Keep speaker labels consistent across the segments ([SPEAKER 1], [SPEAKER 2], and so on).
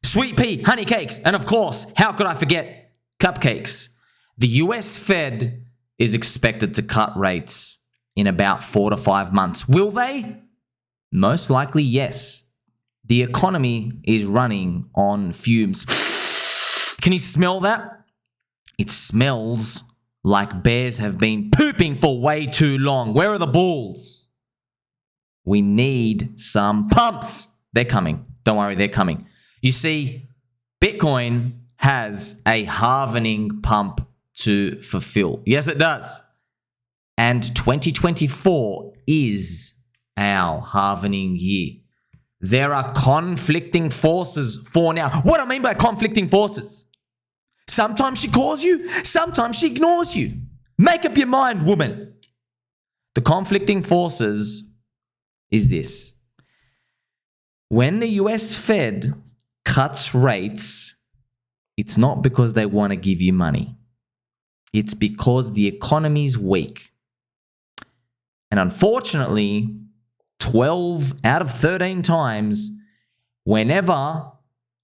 [SPEAKER 1] sweet pea, honey cakes, and of course, how could I forget cupcakes? The US Fed is expected to cut rates in about 4 to 5 months. Will they? Most likely, yes. The economy is running on fumes. Can you smell that? It smells like bears have been pooping for way too long. Where are the bulls? We need some pumps. They're coming. Don't worry, they're coming. You see, Bitcoin has a halvening pump to fulfill. Yes, it does. And 2024 is our halvening year. There are conflicting forces for now. What do I mean by conflicting forces? Sometimes she calls you, sometimes she ignores you. Make up your mind, woman. The conflicting forces is this. When the US Fed cuts rates, it's not because they want to give you money. It's because the economy's weak. And unfortunately, 12 out of 13 times, whenever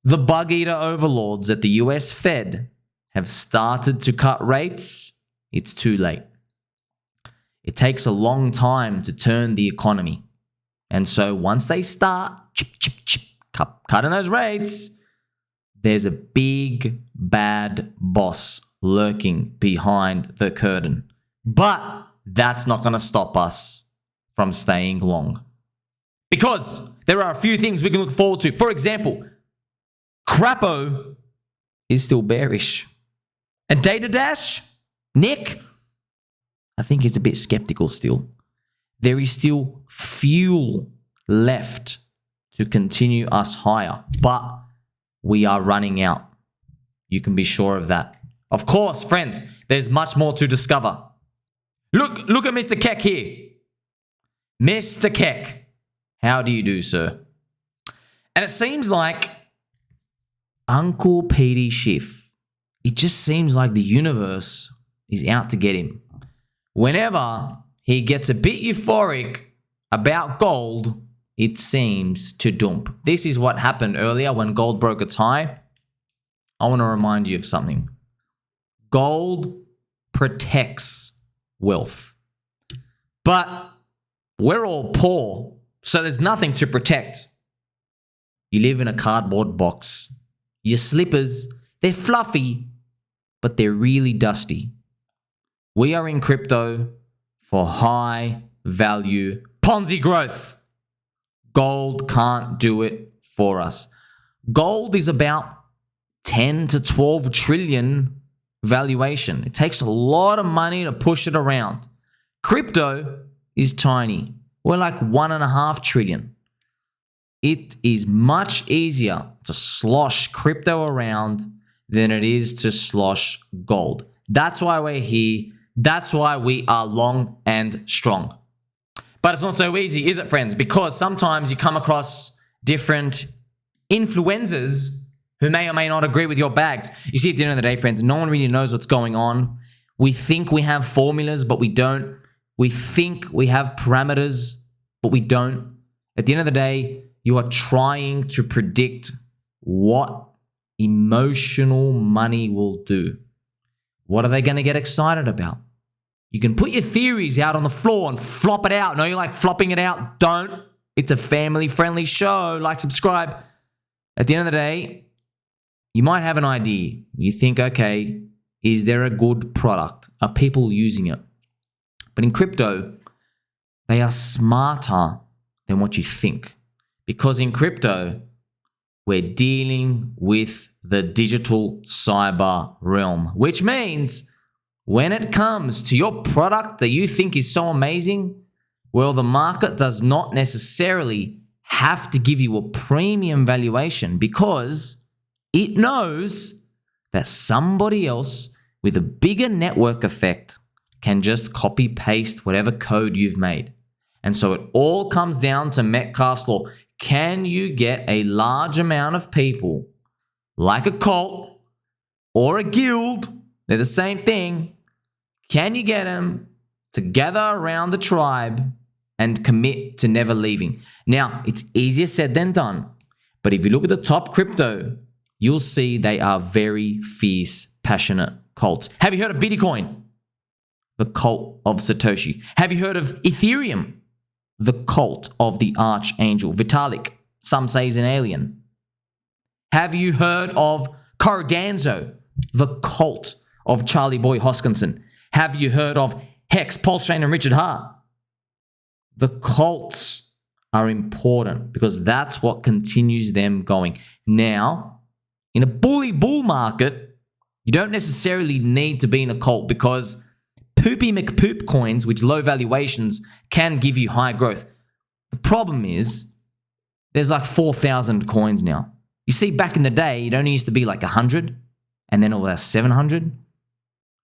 [SPEAKER 1] the bug eater overlords at the US Fed have started to cut rates, it's too late. It takes a long time to turn the economy. And so once they start cutting those rates, there's a big bad boss lurking behind the curtain. But that's not going to stop us from staying long. Because there are a few things we can look forward to. For example, Crapo is still bearish. And Data Dash, Nick, I think he's a bit skeptical still. There is still fuel left to continue us higher, but we are running out. You can be sure of that. Of course, friends, there's much more to discover. Look at Mr. Keck here. Mr. Keck, how do you do, sir? And it seems like Uncle Petey Schiff, it just seems like the universe is out to get him. Whenever he gets a bit euphoric about gold, it seems to dump. This is what happened earlier when gold broke its high. I want to remind you of something. Gold protects wealth. But we're all poor, so there's nothing to protect. You live in a cardboard box. Your slippers, they're fluffy, but they're really dusty. We are in crypto for high value Ponzi growth. Gold can't do it for us. Gold is about 10 to 12 trillion valuation. It takes a lot of money to push it around. Crypto is tiny. We're like 1.5 trillion. It is much easier to slosh crypto around than it is to slosh gold. That's why we're here. That's why we are long and strong. But it's not so easy, is it, friends? Because sometimes you come across different influencers who may or may not agree with your bags. You see, at the end of the day, friends, no one really knows what's going on. We think we have formulas, but we don't. We think we have parameters, but we don't. At the end of the day, you are trying to predict what emotional money will do. What are they going to get excited about? You can put your theories out on the floor and flop it out. No, you like flopping it out? Don't. It's a family-friendly show. Like, subscribe. At the end of the day, you might have an idea. You think, okay, is there a good product? Are people using it? But in crypto, they are smarter than what you think. Because in crypto, we're dealing with the digital cyber realm, which means when it comes to your product that you think is so amazing, well, the market does not necessarily have to give you a premium valuation because it knows that somebody else with a bigger network effect can just copy paste whatever code you've made. And so it all comes down to Metcalfe's law. Can you get a large amount of people, like a cult or a guild, they're the same thing, can you get them to gather around the tribe and commit to never leaving? Now, it's easier said than done, but if you look at the top crypto you'll see they are very fierce, passionate cults. Have you heard of Bitcoin? The cult of Satoshi. Have you heard of Ethereum? The cult of the Archangel Vitalik. Some say he's an alien. Have you heard of Cardano? The cult of Charlie Boy Hoskinson. Have you heard of Hex, PulseChain, and Richard Hart? The cults are important because that's what continues them going. Now, in a bully bull market, you don't necessarily need to be in a cult because poopy McPoop coins, which low valuations, can give you high growth. The problem is there's like 4,000 coins now. You see, back in the day, it only used to be like 100 and then it was 700.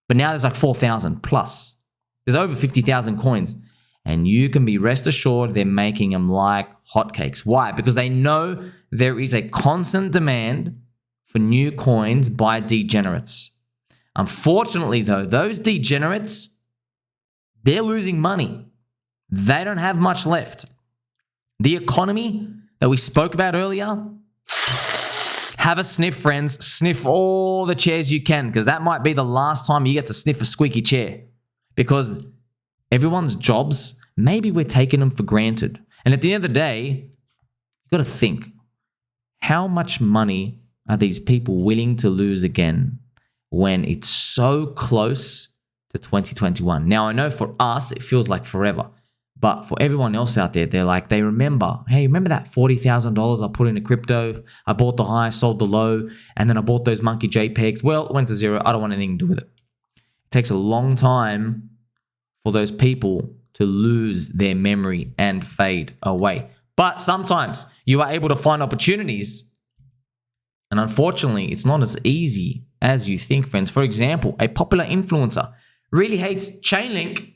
[SPEAKER 1] But now there's like 4,000 plus. There's over 50,000 coins. And you can be rest assured they're making them like hotcakes. Why? Because they know there is a constant demand for new coins by degenerates. Unfortunately, though, those degenerates, they're losing money. They don't have much left. The economy that we spoke about earlier, have a sniff, friends. Sniff all the chairs you can because that might be the last time you get to sniff a squeaky chair because everyone's jobs, maybe we're taking them for granted. And at the end of the day, you've got to think, how much money are these people willing to lose again when it's so close to 2021? Now, I know for us, it feels like forever. But for everyone else out there, they remember, hey, remember that $40,000 I put into crypto? I bought the high, sold the low, and then I bought those monkey JPEGs. Well, it went to zero. I don't want anything to do with it. It takes a long time for those people to lose their memory and fade away. But sometimes you are able to find opportunities. And unfortunately, it's not as easy as you think, friends. For example, a popular influencer really hates ChainLink.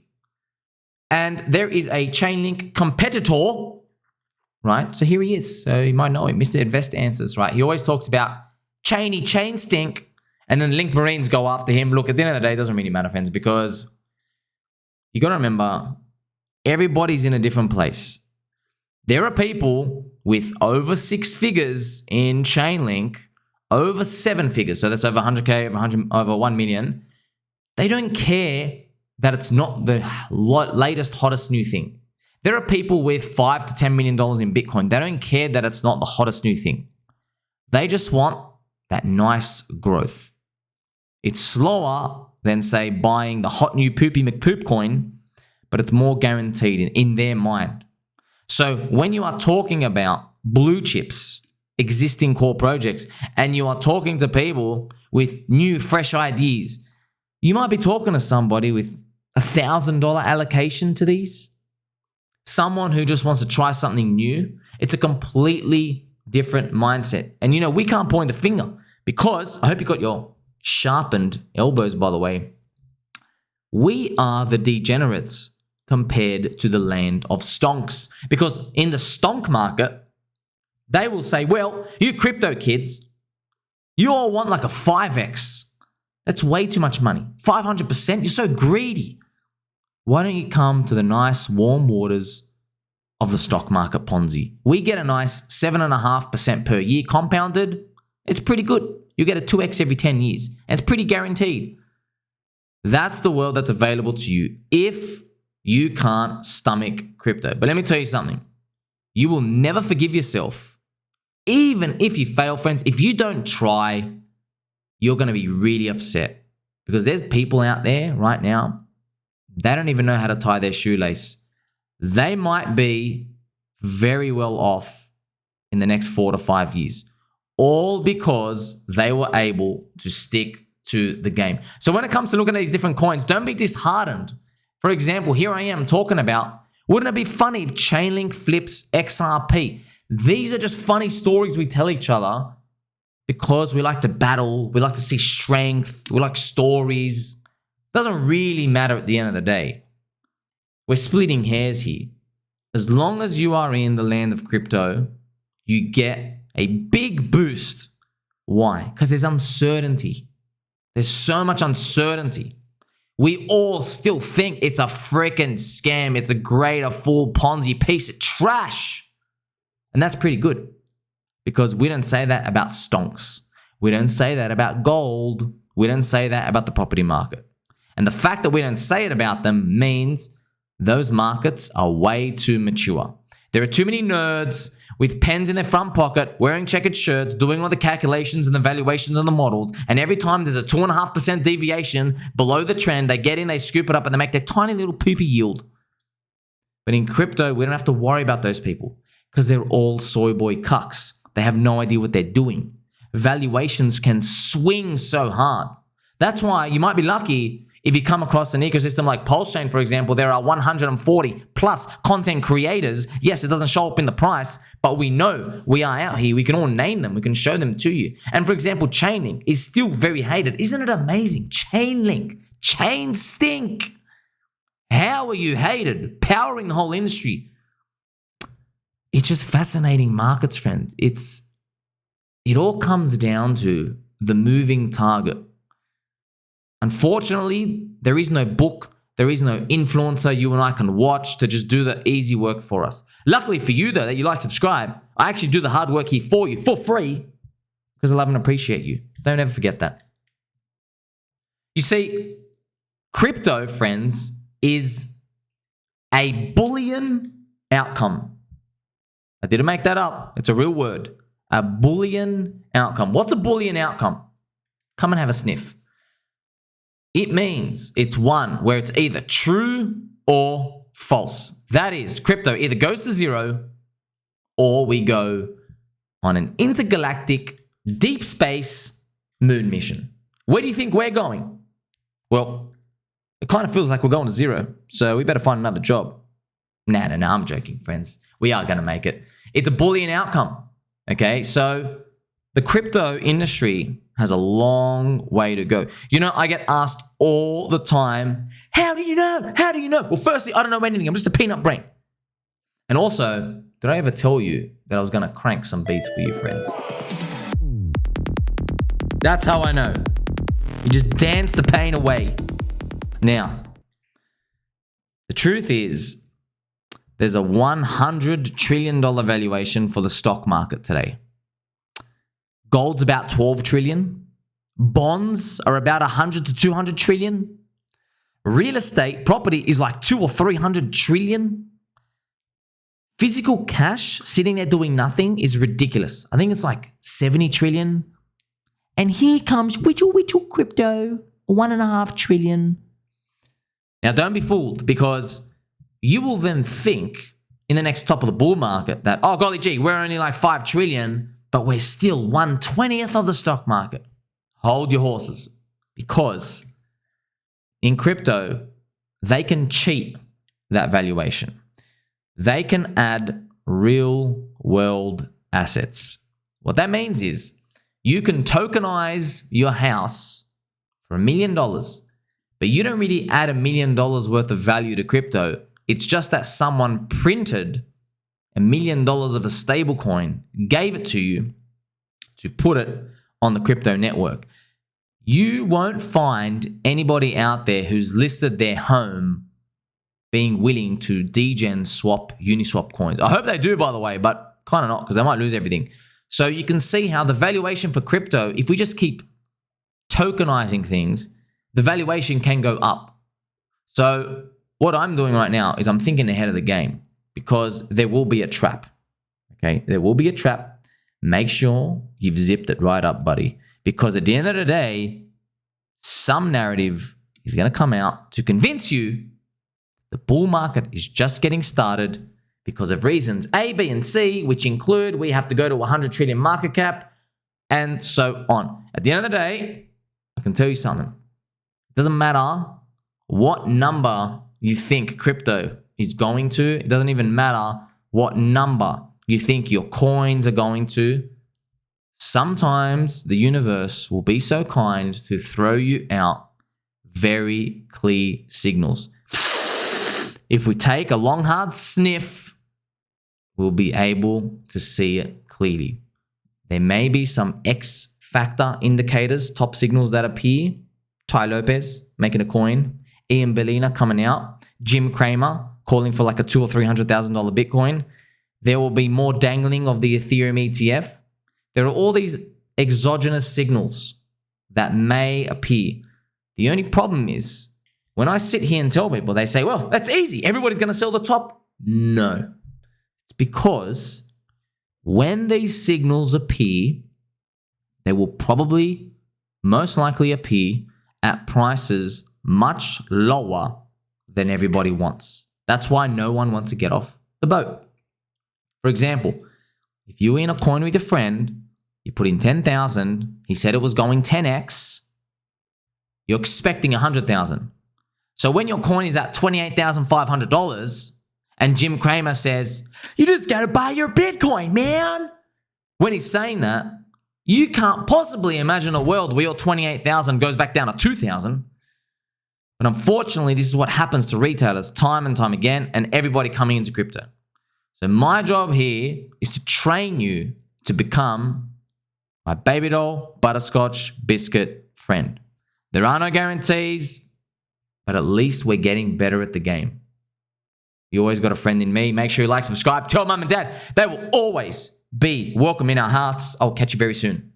[SPEAKER 1] And there is a ChainLink competitor, right? So here he is. So you might know him, Mr. Invest Answers, right? He always talks about chain stink. And then Link Marines go after him. Look, at the end of the day, it doesn't really matter, friends, because you got to remember, everybody's in a different place. There are people with over 6 figures in ChainLink, over 7 figures. So that's over 100K, over 1 million. They don't care that it's not the latest, hottest new thing. There are people with $5 to $10 million in Bitcoin. They don't care that it's not the hottest new thing. They just want that nice growth. It's slower than, say, buying the hot new poopy McPoop coin, but it's more guaranteed in their mind. So when you are talking about blue chips, existing core projects, and you are talking to people with new, fresh ideas, you might be talking to somebody with $1,000 allocation to these. Someone who just wants to try something new. It's a completely different mindset. And we can't point the finger because, I hope you got your sharpened elbows, by the way. We are the degenerates compared to the land of stonks. Because in the stonk market, they will say, well, you crypto kids, you all want like a 5x. That's way too much money. 500%? You're so greedy. Why don't you come to the nice warm waters of the stock market Ponzi? We get a nice 7.5% per year compounded. It's pretty good. You get a 2x every 10 years. And it's pretty guaranteed. That's the world that's available to you if you can't stomach crypto. But let me tell you something. You will never forgive yourself. Even if you fail, friends, if you don't try, you're going to be really upset. Because there's people out there right now, they don't even know how to tie their shoelace. They might be very well off in the next 4 to 5 years. All because they were able to stick to the game. So when it comes to looking at these different coins, don't be disheartened. For example, here I am talking about, wouldn't it be funny if ChainLink flips XRP? These are just funny stories we tell each other because we like to battle, we like to see strength, we like stories. Doesn't really matter at the end of the day. We're splitting hairs here. As long as you are in the land of crypto, you get a big boost. Why? Because there's uncertainty. There's so much uncertainty. We all still think it's a freaking scam. It's a full Ponzi piece of trash. And that's pretty good because we don't say that about stonks. We don't say that about gold. We don't say that about the property market. And the fact that we don't say it about them means those markets are way too mature. There are too many nerds with pens in their front pocket, wearing checkered shirts, doing all the calculations and the valuations on the models. And every time there's a 2.5% deviation below the trend, they get in, they scoop it up, and they make their tiny little poopy yield. But in crypto, we don't have to worry about those people because they're all soy boy cucks. They have no idea what they're doing. Valuations can swing so hard. That's why you might be lucky if you come across an ecosystem like PulseChain, for example. There are 140 plus content creators. Yes, it doesn't show up in the price, but we know we are out here. We can all name them. We can show them to you. And for example, ChainLink is still very hated. Isn't it amazing? ChainLink. Chains stink. How are you hated? Powering the whole industry. It's just fascinating markets, friends. It all comes down to the moving target. Unfortunately, there is no book, there is no influencer you and I can watch to just do the easy work for us. Luckily for you, though, that you like subscribe, I actually do the hard work here for you for free because I love and appreciate you. Don't ever forget that. You see, crypto, friends, is a Boolean outcome. I didn't make that up. It's a real word. A Boolean outcome. What's a Boolean outcome? Come and have a sniff. It means it's one where it's either true or false. That is, crypto either goes to zero or we go on an intergalactic deep space moon mission. Where do you think we're going? Well, it kind of feels like we're going to zero, so we better find another job. Nah, I'm joking, friends. We are going to make it. It's a Boolean outcome. Okay, so the crypto industry has a long way to go. You know, I get asked all the time, how do you know? How do you know? Well, firstly, I don't know anything. I'm just a peanut brain. And also, did I ever tell you that I was going to crank some beats for you, friends? That's how I know. You just dance the pain away. Now, the truth is, there's a $100 trillion valuation for the stock market today. Gold's about 12 trillion. Bonds are about 100 to 200 trillion. Real estate, property is like 200 or 300 trillion. Physical cash sitting there doing nothing is ridiculous. I think it's like 70 trillion. And here comes whittle crypto, 1.5 trillion. Now, don't be fooled because you will then think in the next top of the bull market that, oh, golly gee, we're only like 5 trillion, but we're still 1/20th of the stock market. Hold your horses because in crypto, they can cheat that valuation. They can add real world assets. What that means is you can tokenize your house for $1 million, but you don't really add $1 million worth of value to crypto. It's just that someone printed $1 million of a stable coin, gave it to you to put it on the crypto network. You won't find anybody out there who's listed their home being willing to degen swap Uniswap coins. I hope they do, by the way, but kind of not because they might lose everything. So you can see how the valuation for crypto, if we just keep tokenizing things, the valuation can go up. So what I'm doing right now is I'm thinking ahead of the game because there will be a trap. Okay, there will be a trap. Make sure you've zipped it right up, buddy. Because at the end of the day, some narrative is going to come out to convince you the bull market is just getting started because of reasons A, B, and C, which include we have to go to 100 trillion market cap and so on. At the end of the day, I can tell you something. It doesn't matter what number you think crypto is going to. It doesn't even matter what number you think your coins are going to. Sometimes the universe will be so kind to throw you out very clear signals. If we take a long, hard sniff, we'll be able to see it clearly. There may be some X factor indicators, top signals that appear. Ty Lopez making a coin, Ian Bellina coming out, Jim Cramer calling for like a $200,000 or $300,000 Bitcoin. There will be more dangling of the Ethereum ETF. There are all these exogenous signals that may appear. The only problem is when I sit here and tell people, they say, well, that's easy. Everybody's going to sell the top. No. It's because when these signals appear, they will probably, most likely appear at prices much lower than everybody wants. That's why no one wants to get off the boat. For example, if you're in a coin with a friend, you put in 10,000, he said it was going 10x, you're expecting 100,000. So when your coin is at $28,500 and Jim Cramer says, you just got to buy your Bitcoin, man. When he's saying that, you can't possibly imagine a world where your 28,000 goes back down to 2,000. But unfortunately, this is what happens to retailers time and time again and everybody coming into crypto. So my job here is to train you to become my baby doll, butterscotch, biscuit friend. There are no guarantees, but at least we're getting better at the game. You always got a friend in me. Make sure you like, subscribe, tell mum and dad. They will always be welcome in our hearts. I'll catch you very soon.